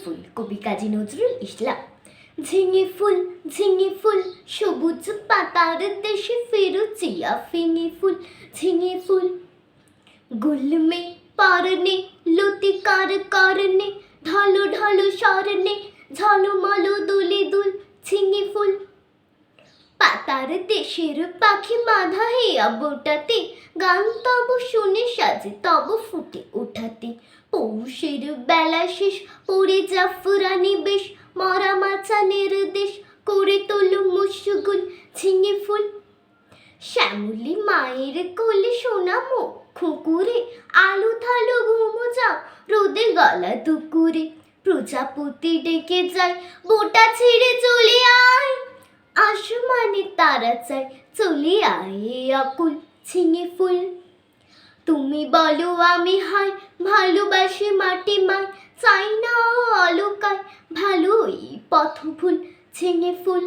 ফুল, কবি কাজী নজরুল ইসলাম। ঝিঙে ফুল সবুজ পাতার দেশে ফেরুচিয়া ফিঙে ফুল গুলমে পারনে লতিকার কারণে ঢালো ঢালো স্বরণে ঝলমলো দুলে দুল ঝিঙে ফুল। পাতার দেশের পাখি বাঁধা হেয়া বোটাতে, গান তব শুনে সাজে তব ফুটে ওঠাতে। পৌষের বেলা শেষ পড়ে জাফরানি বেশ, মরা মাচানের দেশ করে তোলো মুশগুল ঝিঙে ফুল। শ্যামলি মায়ের কোলে সোনা মুখ খুকুরে, আলু থালো ঘুমো যাও রোদে গলা দুকুরে। প্রজাপতি ডেকে যায় বোটা ছেড়ে চলে আয়, আসমানে তারা চায় চলে আয় আকুল ঝিঙে ফুল। তুমি বলো আমি হায় ভালোবাসি মাটি মায়, চাই না অলকায় ভালোই পথ ভুল ঝিঙে ফুল।